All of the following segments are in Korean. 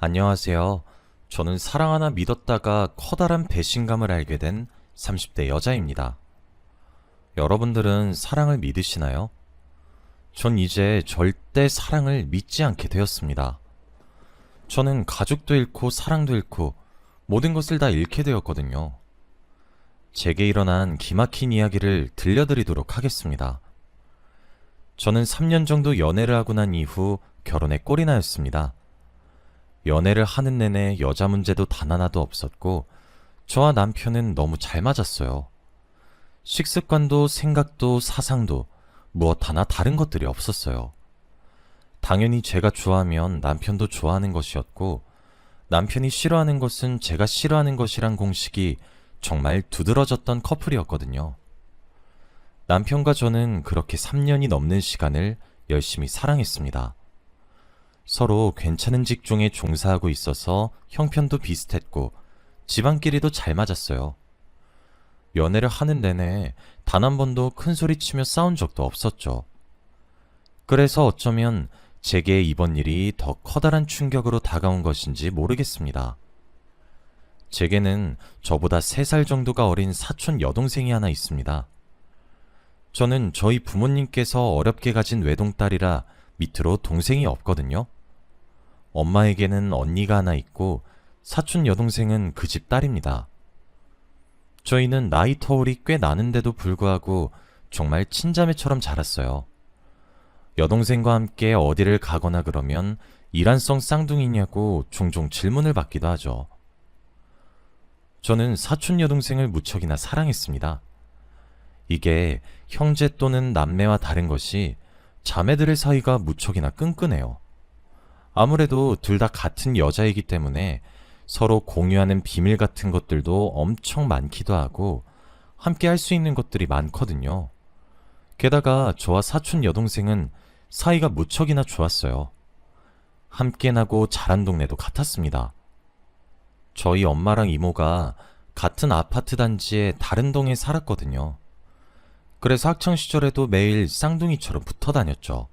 안녕하세요. 저는 사랑 하나 믿었다가 커다란 배신감을 알게 된 30대 여자입니다. 여러분들은 사랑을 믿으시나요? 전 이제 절대 사랑을 믿지 않게 되었습니다. 저는 가족도 잃고 사랑도 잃고 모든 것을 다 잃게 되었거든요. 제게 일어난 기막힌 이야기를 들려드리도록 하겠습니다. 저는 3년 정도 연애를 하고 난 이후 결혼에 꼴이 나였습니다. 연애를 하는 내내 여자 문제도 단 하나도 없었고 저와 남편은 너무 잘 맞았어요. 식습관도 생각도 사상도 무엇 하나 다른 것들이 없었어요. 당연히 제가 좋아하면 남편도 좋아하는 것이었고 남편이 싫어하는 것은 제가 싫어하는 것이란 공식이 정말 두드러졌던 커플이었거든요. 남편과 저는 그렇게 3년이 넘는 시간을 열심히 사랑했습니다. 서로 괜찮은 직종에 종사하고 있어서 형편도 비슷했고 집안끼리도 잘 맞았어요. 연애를 하는 내내 단 한 번도 큰 소리 치며 싸운 적도 없었죠. 그래서 어쩌면 제게 이번 일이 더 커다란 충격으로 다가온 것인지 모르겠습니다. 제게는 저보다 3살 정도가 어린 사촌 여동생이 하나 있습니다. 저는 저희 부모님께서 어렵게 가진 외동딸이라 밑으로 동생이 없거든요. 엄마에게는 언니가 하나 있고 사촌 여동생은 그 집 딸입니다. 저희는 나이 터울이 꽤 나는데도 불구하고 정말 친자매처럼 자랐어요. 여동생과 함께 어디를 가거나 그러면 이란성 쌍둥이냐고 종종 질문을 받기도 하죠. 저는 사촌 여동생을 무척이나 사랑했습니다. 이게 형제 또는 남매와 다른 것이 자매들의 사이가 무척이나 끈끈해요. 아무래도 둘 다 같은 여자이기 때문에 서로 공유하는 비밀 같은 것들도 엄청 많기도 하고 함께 할 수 있는 것들이 많거든요. 게다가 저와 사촌 여동생은 사이가 무척이나 좋았어요. 함께 나고 자란 동네도 같았습니다. 저희 엄마랑 이모가 같은 아파트 단지의 다른 동에 살았거든요. 그래서 학창시절에도 매일 쌍둥이처럼 붙어 다녔죠.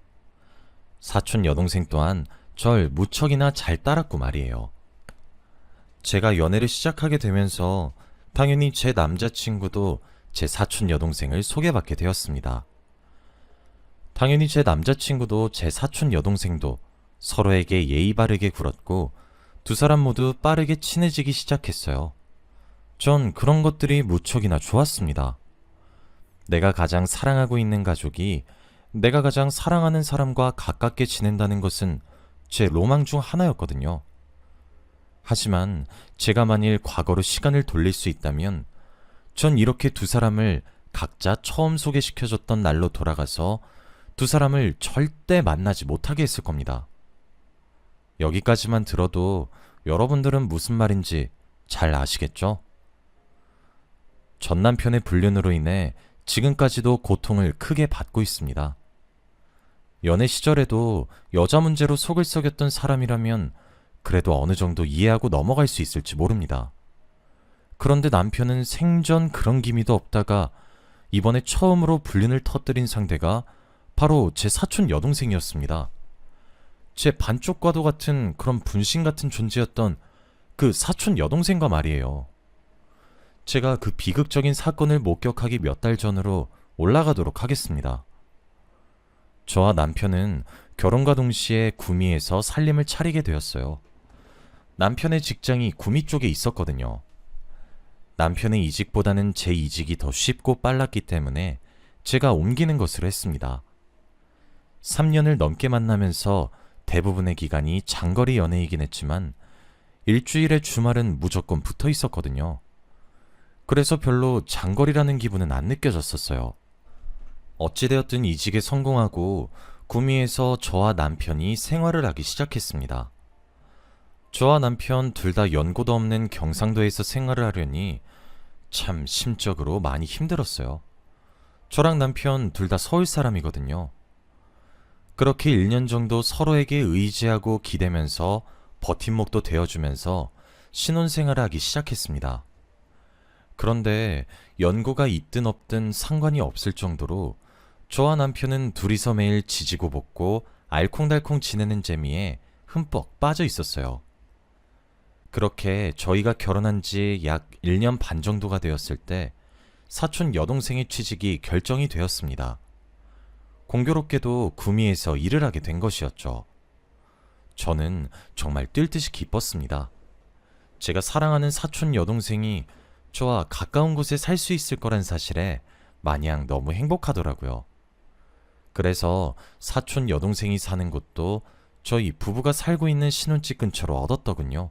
사촌 여동생 또한 절 무척이나 잘 따랐고 말이에요. 제가 연애를 시작하게 되면서 당연히 제 남자친구도 제 사촌 여동생을 소개받게 되었습니다. 당연히 제 남자친구도 제 사촌 여동생도 서로에게 예의 바르게 굴었고 두 사람 모두 빠르게 친해지기 시작했어요. 전 그런 것들이 무척이나 좋았습니다. 내가 가장 사랑하고 있는 가족이 내가 가장 사랑하는 사람과 가깝게 지낸다는 것은 제 로망 중 하나였거든요. 하지만 제가 만일 과거로 시간을 돌릴 수 있다면 전 이렇게 두 사람을 각자 처음 소개시켜줬던 날로 돌아가서 두 사람을 절대 만나지 못하게 했을 겁니다. 여기까지만 들어도 여러분들은 무슨 말인지 잘 아시겠죠? 전 남편의 불륜으로 인해 지금까지도 고통을 크게 받고 있습니다. 연애 시절에도 여자 문제로 속을 썩였던 사람이라면 그래도 어느 정도 이해하고 넘어갈 수 있을지 모릅니다. 그런데 남편은 생전 그런 기미도 없다가 이번에 처음으로 불륜을 터뜨린 상대가 바로 제 사촌 여동생이었습니다. 제 반쪽과도 같은 그런 분신 같은 존재였던 그 사촌 여동생과 말이에요. 제가 그 비극적인 사건을 목격하기 몇 달 전으로 올라가도록 하겠습니다. 저와 남편은 결혼과 동시에 구미에서 살림을 차리게 되었어요. 남편의 직장이 구미 쪽에 있었거든요. 남편의 이직보다는 제 이직이 더 쉽고 빨랐기 때문에 제가 옮기는 것으로 했습니다. 3년을 넘게 만나면서 대부분의 기간이 장거리 연애이긴 했지만 일주일의 주말은 무조건 붙어 있었거든요. 그래서 별로 장거리라는 기분은 안 느껴졌었어요. 어찌되었든 이직에 성공하고 구미에서 저와 남편이 생활을 하기 시작했습니다. 저와 남편 둘 다 연고도 없는 경상도에서 생활을 하려니 참 심적으로 많이 힘들었어요. 저랑 남편 둘 다 서울 사람이거든요. 그렇게 1년 정도 서로에게 의지하고 기대면서 버팀목도 되어주면서 신혼생활을 하기 시작했습니다. 그런데 연고가 있든 없든 상관이 없을 정도로 저와 남편은 둘이서 매일 지지고 볶고 알콩달콩 지내는 재미에 흠뻑 빠져 있었어요. 그렇게 저희가 결혼한 지 약 1년 반 정도가 되었을 때 사촌 여동생의 취직이 결정이 되었습니다. 공교롭게도 구미에서 일을 하게 된 것이었죠. 저는 정말 뛸 듯이 기뻤습니다. 제가 사랑하는 사촌 여동생이 저와 가까운 곳에 살 수 있을 거란 사실에 마냥 너무 행복하더라고요. 그래서 사촌 여동생이 사는 곳도 저희 부부가 살고 있는 신혼집 근처로 얻었더군요.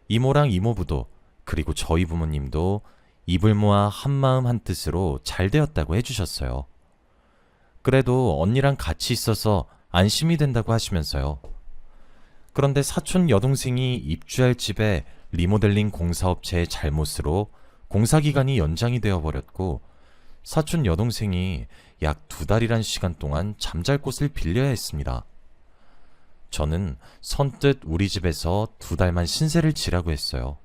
이모랑 이모부도 그리고 저희 부모님도 입을 모아 한마음 한뜻으로 잘 되었다고 해주셨어요. 그래도 언니랑 같이 있어서 안심이 된다고 하시면서요. 그런데 사촌 여동생이 입주할 집에 리모델링 공사업체의 잘못으로 공사기간이 연장이 되어버렸고 사촌 여동생이 약 2달이란 시간 동안 잠잘 곳을 빌려야 했습니다. 저는 선뜻 우리 집에서 2달만 신세를 지라고 했어요.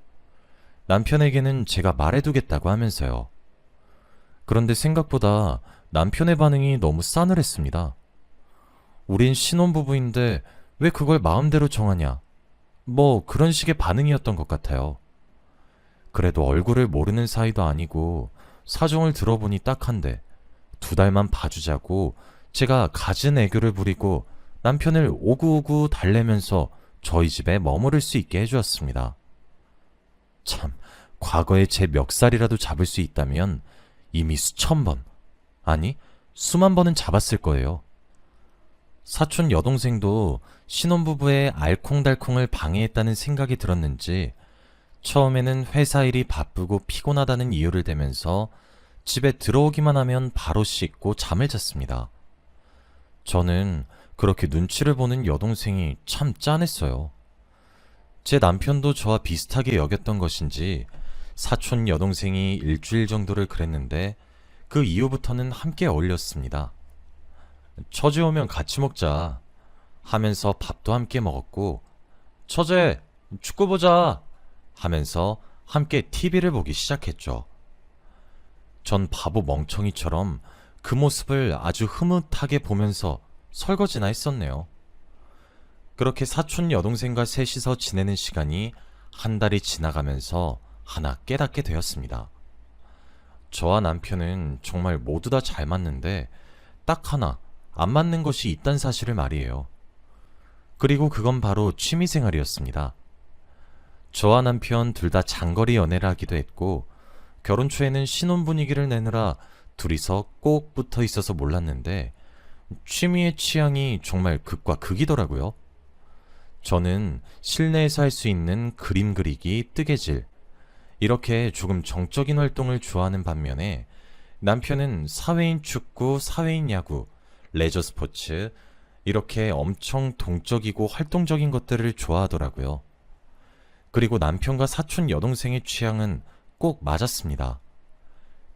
남편에게는 제가 말해두겠다고 하면서요. 그런데 생각보다 남편의 반응이 너무 싸늘했습니다. 우린 신혼부부인데 왜 그걸 마음대로 정하냐? 뭐 그런 식의 반응이었던 것 같아요. 그래도 얼굴을 모르는 사이도 아니고 사정을 들어보니 딱한데 2달만 봐주자고 제가 갖은 애교를 부리고 남편을 오구오구 달래면서 저희 집에 머무를 수 있게 해주었습니다. 참, 과거에 제 멱살이라도 잡을 수 있다면 이미 수천 번, 아니 수만 번은 잡았을 거예요. 사촌 여동생도 신혼부부의 알콩달콩을 방해했다는 생각이 들었는지 처음에는 회사 일이 바쁘고 피곤하다는 이유를 대면서 집에 들어오기만 하면 바로 씻고 잠을 잤습니다. 저는 그렇게 눈치를 보는 여동생이 참 짠했어요. 제 남편도 저와 비슷하게 여겼던 것인지 사촌 여동생이 일주일 정도를 그랬는데 그 이후부터는 함께 어울렸습니다. 처제 오면 같이 먹자 하면서 밥도 함께 먹었고 처제 축구 보자 하면서 함께 TV를 보기 시작했죠. 전 바보 멍청이처럼 그 모습을 아주 흐뭇하게 보면서 설거지나 했었네요. 그렇게 사촌 여동생과 셋이서 지내는 시간이 한 달이 지나가면서 하나 깨닫게 되었습니다. 저와 남편은 정말 모두 다 잘 맞는데 딱 하나 안 맞는 것이 있단 사실을 말이에요. 그리고 그건 바로 취미생활이었습니다. 저와 남편 둘 다 장거리 연애를 하기도 했고 결혼 초에는 신혼 분위기를 내느라 둘이서 꼭 붙어 있어서 몰랐는데 취미의 취향이 정말 극과 극이더라고요. 저는 실내에서 할 수 있는 그림 그리기, 뜨개질 이렇게 조금 정적인 활동을 좋아하는 반면에 남편은 사회인 축구, 사회인 야구, 레저 스포츠 이렇게 엄청 동적이고 활동적인 것들을 좋아하더라고요. 그리고 남편과 사촌 여동생의 취향은 꼭 맞았습니다.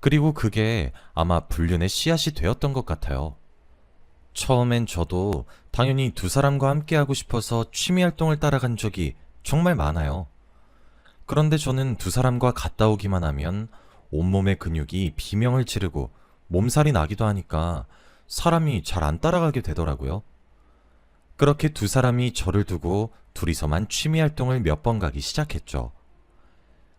그리고 그게 아마 불륜의 씨앗이 되었던 것 같아요. 처음엔 저도 당연히 두 사람과 함께 하고 싶어서 취미 활동을 따라간 적이 정말 많아요. 그런데 저는 두 사람과 갔다 오기만 하면 온몸의 근육이 비명을 지르고 몸살이 나기도 하니까 사람이 잘 안 따라가게 되더라고요. 그렇게 두 사람이 저를 두고 둘이서만 취미 활동을 몇 번 가기 시작했죠.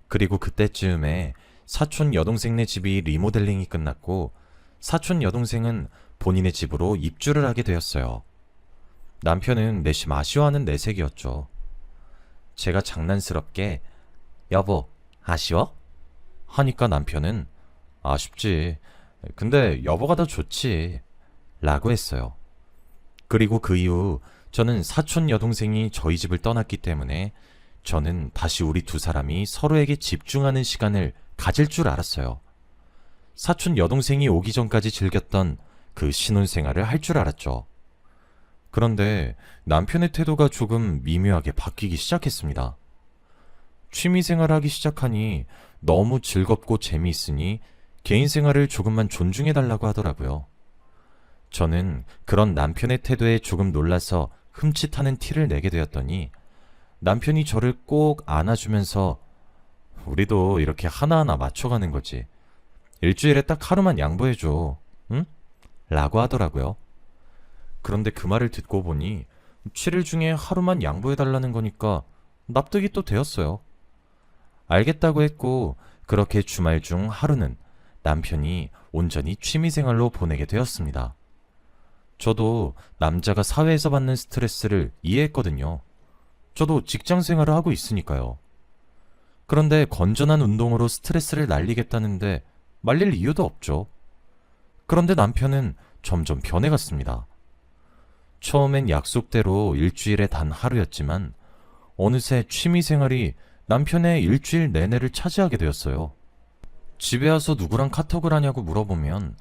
그리고 그때쯤에 사촌 여동생네 집이 리모델링이 끝났고 사촌 여동생은 본인의 집으로 입주를 하게 되었어요. 남편은 내심 아쉬워하는 내색이었죠. 제가 장난스럽게 여보, 아쉬워? 하니까 남편은 아쉽지. 근데 여보가 더 좋지. 라고 했어요. 그리고 그 이후 저는 사촌 여동생이 저희 집을 떠났기 때문에 저는 다시 우리 두 사람이 서로에게 집중하는 시간을 가질 줄 알았어요. 사촌 여동생이 오기 전까지 즐겼던 그 신혼생활을 할 줄 알았죠. 그런데 남편의 태도가 조금 미묘하게 바뀌기 시작했습니다. 취미생활을 하기 시작하니 너무 즐겁고 재미있으니 개인생활을 조금만 존중해달라고 하더라고요. 저는 그런 남편의 태도에 조금 놀라서 흠칫하는 티를 내게 되었더니 남편이 저를 꼭 안아주면서 우리도 이렇게 하나하나 맞춰가는 거지. 일주일에 딱 하루만 양보해줘. 응? 라고 하더라고요. 그런데 그 말을 듣고 보니 7일 중에 하루만 양보해달라는 거니까 납득이 또 되었어요. 알겠다고 했고 그렇게 주말 중 하루는 남편이 온전히 취미생활로 보내게 되었습니다. 저도 남자가 사회에서 받는 스트레스를 이해했거든요. 저도 직장 생활을 하고 있으니까요. 그런데 건전한 운동으로 스트레스를 날리겠다는데 말릴 이유도 없죠. 그런데 남편은 점점 변해갔습니다. 처음엔 약속대로 일주일에 단 하루였지만 어느새 취미생활이 남편의 일주일 내내를 차지하게 되었어요. 집에 와서 누구랑 카톡을 하냐고 물어보면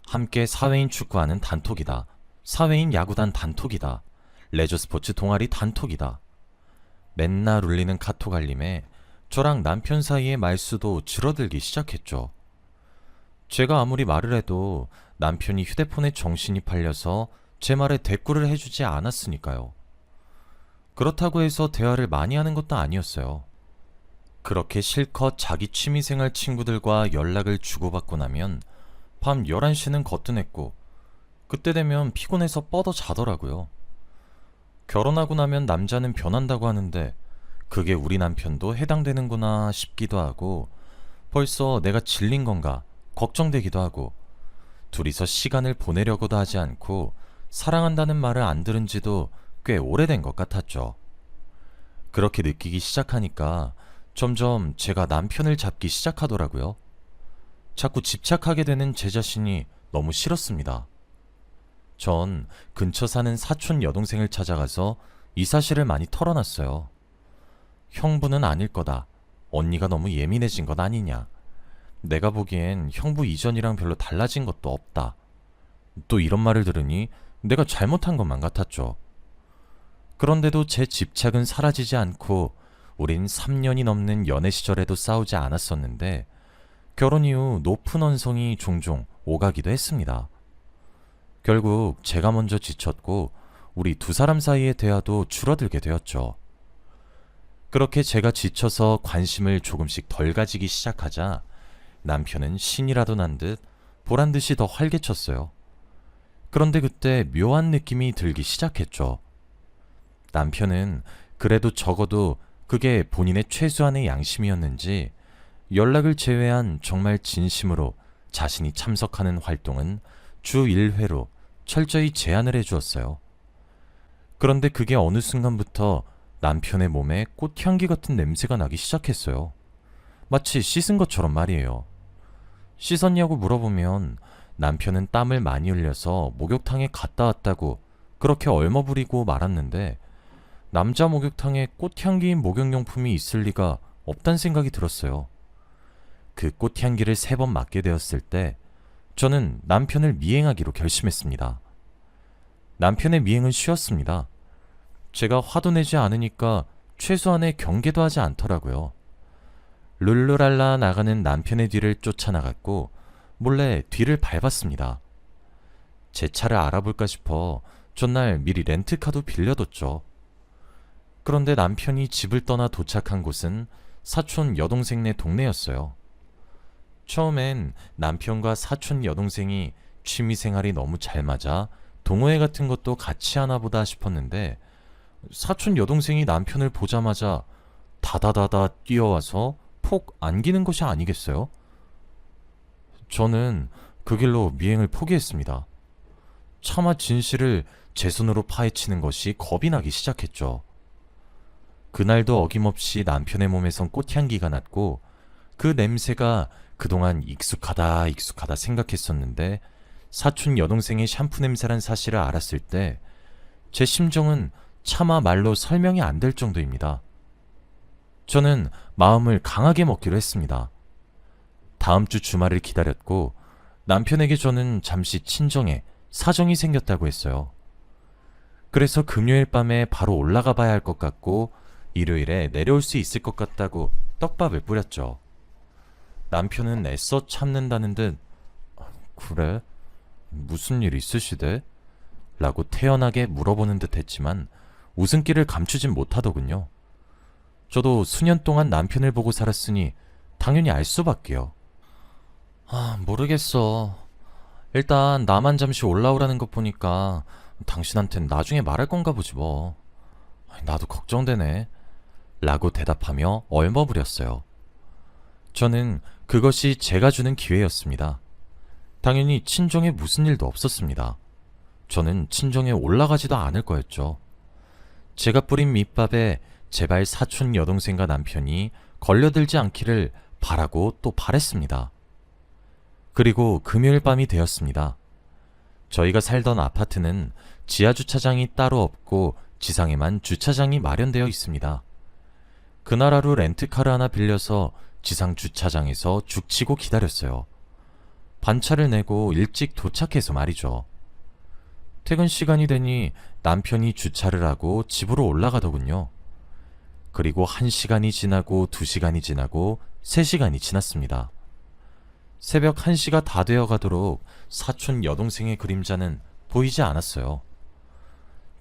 함께 사회인 축구하는 단톡이다. 사회인 야구단 단톡이다. 레저 스포츠 동아리 단톡이다. 맨날 울리는 카톡 알림에 저랑 남편 사이의 말수도 줄어들기 시작했죠. 제가 아무리 말을 해도 남편이 휴대폰에 정신이 팔려서 제 말에 대꾸를 해주지 않았으니까요. 그렇다고 해서 대화를 많이 하는 것도 아니었어요. 그렇게 실컷 자기 취미생활 친구들과 연락을 주고받고 나면 밤 11시는 거뜬했고 그때 되면 피곤해서 뻗어 자더라고요. 결혼하고 나면 남자는 변한다고 하는데 그게 우리 남편도 해당되는구나 싶기도 하고 벌써 내가 질린 건가 걱정되기도 하고 둘이서 시간을 보내려고도 하지 않고 사랑한다는 말을 안 들은 지도 꽤 오래된 것 같았죠. 그렇게 느끼기 시작하니까 점점 제가 남편을 잡기 시작하더라고요. 자꾸 집착하게 되는 제 자신이 너무 싫었습니다. 전 근처 사는 사촌 여동생을 찾아가서 이 사실을 많이 털어놨어요. 형부는 아닐 거다. 언니가 너무 예민해진 것 아니냐. 내가 보기엔 형부 이전이랑 별로 달라진 것도 없다. 또 이런 말을 들으니 내가 잘못한 것만 같았죠. 그런데도 제 집착은 사라지지 않고 우린 3년이 넘는 연애 시절에도 싸우지 않았었는데 결혼 이후 높은 언성이 종종 오가기도 했습니다. 결국 제가 먼저 지쳤고 우리 두 사람 사이의 대화도 줄어들게 되었죠. 그렇게 제가 지쳐서 관심을 조금씩 덜 가지기 시작하자 남편은 신이라도 난 듯 보란 듯이 더 활개쳤어요. 그런데 그때 묘한 느낌이 들기 시작했죠. 남편은 그래도 적어도 그게 본인의 최소한의 양심이었는지 연락을 제외한 정말 진심으로 자신이 참석하는 활동은 주 1회로 철저히 제한을 해주었어요. 그런데 그게 어느 순간부터 남편의 몸에 꽃향기 같은 냄새가 나기 시작했어요. 마치 씻은 것처럼 말이에요. 씻었냐고 물어보면 남편은 땀을 많이 흘려서 목욕탕에 갔다 왔다고 그렇게 얼머부리고 말았는데 남자 목욕탕에 꽃향기인 목욕용품이 있을 리가 없단 생각이 들었어요. 그 꽃향기를 3번 맡게 되었을 때 저는 남편을 미행하기로 결심했습니다. 남편의 미행은 쉬웠습니다. 제가 화도 내지 않으니까 최소한의 경계도 하지 않더라고요. 룰루랄라 나가는 남편의 뒤를 쫓아나갔고 몰래 뒤를 밟았습니다. 제 차를 알아볼까 싶어 전날 미리 렌트카도 빌려뒀죠. 그런데 남편이 집을 떠나 도착한 곳은 사촌 여동생네 동네였어요. 처음엔 남편과 사촌 여동생이 취미생활이 너무 잘 맞아 동호회 같은 것도 같이 하나 보다 싶었는데 사촌 여동생이 남편을 보자마자 다다다다 뛰어와서 폭 안기는 것이 아니겠어요? 저는 그 길로 미행을 포기했습니다. 차마 진실을 제 손으로 파헤치는 것이 겁이 나기 시작했죠. 그날도 어김없이 남편의 몸에선 꽃향기가 났고 그 냄새가 그동안 익숙하다 생각했었는데 사촌 여동생의 샴푸 냄새란 사실을 알았을 때 제 심정은 차마 말로 설명이 안 될 정도입니다. 저는 마음을 강하게 먹기로 했습니다. 다음 주 주말을 기다렸고 남편에게 저는 잠시 친정에 사정이 생겼다고 했어요. 그래서 금요일 밤에 바로 올라가 봐야 할 것 같고 일요일에 내려올 수 있을 것 같다고 떡밥을 뿌렸죠. 남편은 애써 참는다는 듯 그래? 무슨 일 있으시대? 라고 태연하게 물어보는 듯 했지만 웃음기를 감추진 못하더군요. 저도 수년 동안 남편을 보고 살았으니 당연히 알 수밖에요. 모르겠어. 일단 나만 잠시 올라오라는 것 보니까 당신한텐 나중에 말할 건가 보지 뭐. 나도 걱정되네. 라고 대답하며 얼머무렸어요. 저는 그것이 제가 주는 기회였습니다. 당연히 친정에 무슨 일도 없었습니다. 저는 친정에 올라가지도 않을 거였죠. 제가 뿌린 밑밥에 제발 사촌 여동생과 남편이 걸려들지 않기를 바라고 또 바랬습니다. 그리고 금요일 밤이 되었습니다. 저희가 살던 아파트는 지하 주차장이 따로 없고 지상에만 주차장이 마련되어 있습니다. 그날 하루 렌트카를 하나 빌려서 지상 주차장에서 죽치고 기다렸어요. 반차를 내고 일찍 도착해서 말이죠. 퇴근 시간이 되니 남편이 주차를 하고 집으로 올라가더군요. 그리고 1시간이 지나고 2시간이 지나고 3시간이 지났습니다. 새벽 1시가 다 되어 가도록 사촌 여동생의 그림자는 보이지 않았어요.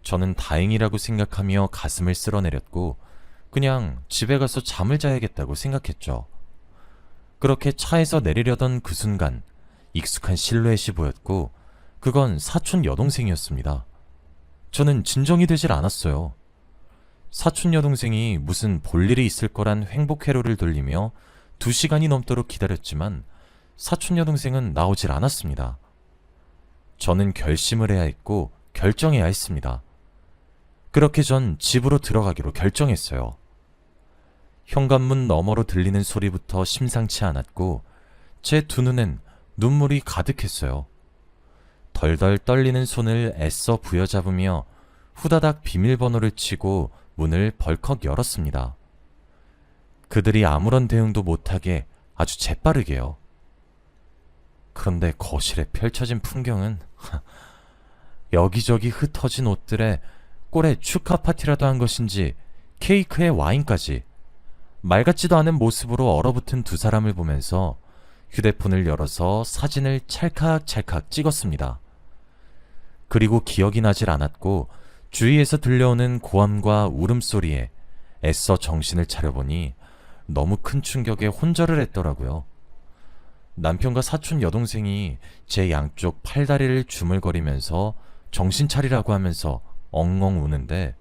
저는 다행이라고 생각하며 가슴을 쓸어내렸고 그냥 집에 가서 잠을 자야겠다고 생각했죠. 그렇게 차에서 내리려던 그 순간 익숙한 실루엣이 보였고 그건 사촌 여동생이었습니다. 저는 진정이 되질 않았어요. 사촌 여동생이 무슨 볼일이 있을 거란 행복 회로를 돌리며 2시간이 넘도록 기다렸지만 사촌 여동생은 나오질 않았습니다. 저는 결심을 해야 했고 결정해야 했습니다. 그렇게 전 집으로 들어가기로 결정했어요. 현관문 너머로 들리는 소리부터 심상치 않았고 제 두 눈엔 눈물이 가득했어요. 덜덜 떨리는 손을 애써 부여잡으며 후다닥 비밀번호를 치고 문을 벌컥 열었습니다. 그들이 아무런 대응도 못하게 아주 재빠르게요. 그런데 거실에 펼쳐진 풍경은 여기저기 흩어진 옷들에 꼴에 축하 파티라도 한 것인지 케이크에 와인까지 말 같지도 않은 모습으로 얼어붙은 두 사람을 보면서 휴대폰을 열어서 사진을 찰칵찰칵 찍었습니다. 그리고 기억이 나질 않았고 주위에서 들려오는 고함과 울음소리에 애써 정신을 차려보니 너무 큰 충격에 혼절을 했더라고요. 남편과 사촌 여동생이 제 양쪽 팔다리를 주물거리면서 정신 차리라고 하면서 엉엉 우는데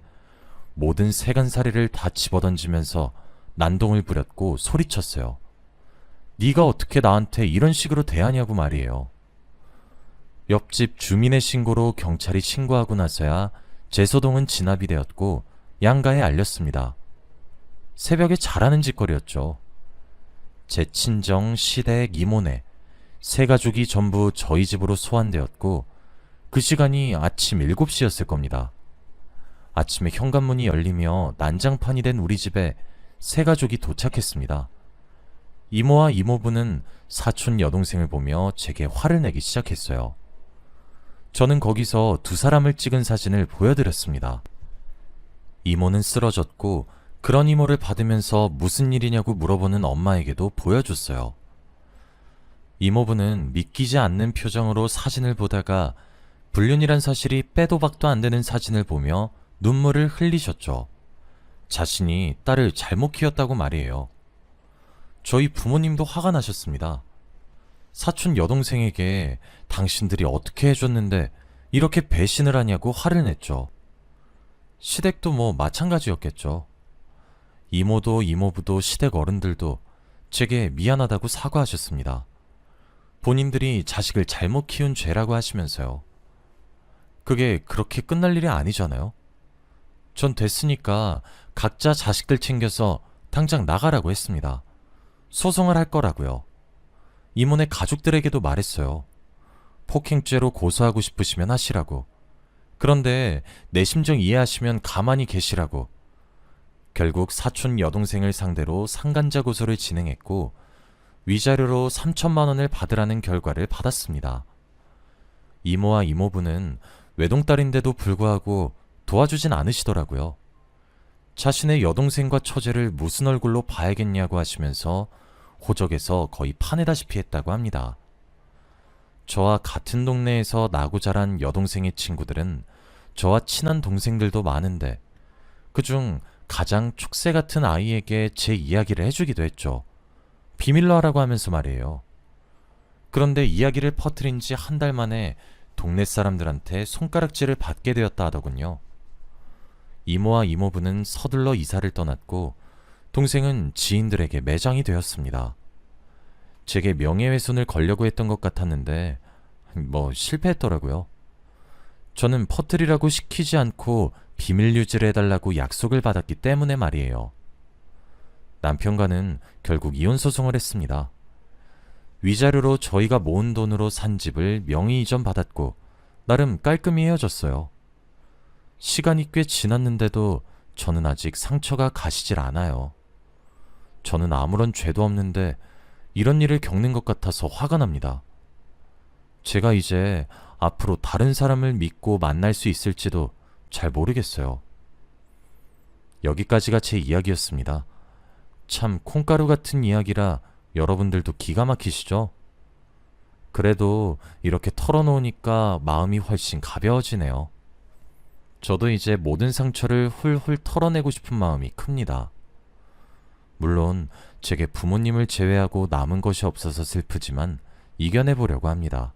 모든 세간살이를 다 집어던지면서 난동을 부렸고 소리쳤어요. 네가 어떻게 나한테 이런 식으로 대하냐고 말이에요. 옆집 주민의 신고로 경찰이 신고하고 나서야 제 소동은 진압이 되었고 양가에 알렸습니다. 새벽에 잘하는 짓거리였죠. 제 친정, 시댁, 이모네 세 가족이 전부 저희 집으로 소환되었고 그 시간이 아침 7시였을 겁니다. 아침에 현관문이 열리며 난장판이 된 우리 집에 세 가족이 도착했습니다. 이모와 이모부는 사촌 여동생을 보며 제게 화를 내기 시작했어요. 저는 거기서 두 사람을 찍은 사진을 보여드렸습니다. 이모는 쓰러졌고 그런 이모를 받으면서 무슨 일이냐고 물어보는 엄마에게도 보여줬어요. 이모부는 믿기지 않는 표정으로 사진을 보다가 불륜이란 사실이 빼도 박도 안 되는 사진을 보며 눈물을 흘리셨죠. 자신이 딸을 잘못 키웠다고 말이에요. 저희 부모님도 화가 나셨습니다. 사촌 여동생에게 당신들이 어떻게 해줬는데 이렇게 배신을 하냐고 화를 냈죠. 시댁도 뭐 마찬가지였겠죠. 이모도 이모부도 시댁 어른들도 제게 미안하다고 사과하셨습니다. 본인들이 자식을 잘못 키운 죄라고 하시면서요. 그게 그렇게 끝날 일이 아니잖아요. 전 됐으니까 각자 자식들 챙겨서 당장 나가라고 했습니다. 소송을 할 거라고요. 이모네 가족들에게도 말했어요. 폭행죄로 고소하고 싶으시면 하시라고. 그런데 내 심정 이해하시면 가만히 계시라고. 결국 사촌 여동생을 상대로 상간자 고소를 진행했고 위자료로 3천만 원을 받으라는 결과를 받았습니다. 이모와 이모부는 외동딸인데도 불구하고 도와주진 않으시더라고요. 자신의 여동생과 처제를 무슨 얼굴로 봐야겠냐고 하시면서 호적에서 거의 파내다시피 했다고 합니다. 저와 같은 동네에서 나고 자란 여동생의 친구들은 저와 친한 동생들도 많은데 그중 가장 촉새 같은 아이에게 제 이야기를 해주기도 했죠. 비밀로 하라고 하면서 말이에요. 그런데 이야기를 퍼뜨린 지 한 달 만에 동네 사람들한테 손가락질을 받게 되었다 하더군요. 이모와 이모부는 서둘러 이사를 떠났고 동생은 지인들에게 매장이 되었습니다. 제게 명예훼손을 걸려고 했던 것 같았는데 실패했더라고요. 저는 퍼뜨리라고 시키지 않고 비밀 유지를 해달라고 약속을 받았기 때문에 말이에요. 남편과는 결국 이혼 소송을 했습니다. 위자료로 저희가 모은 돈으로 산 집을 명의 이전 받았고 나름 깔끔히 헤어졌어요. 시간이 꽤 지났는데도 저는 아직 상처가 가시질 않아요. 저는 아무런 죄도 없는데 이런 일을 겪는 것 같아서 화가 납니다. 제가 이제 앞으로 다른 사람을 믿고 만날 수 있을지도 잘 모르겠어요. 여기까지가 제 이야기였습니다. 참 콩가루 같은 이야기라 여러분들도 기가 막히시죠? 그래도 이렇게 털어놓으니까 마음이 훨씬 가벼워지네요. 저도 이제 모든 상처를 훌훌 털어내고 싶은 마음이 큽니다. 물론 제게 부모님을 제외하고 남은 것이 없어서 슬프지만 이겨내보려고 합니다.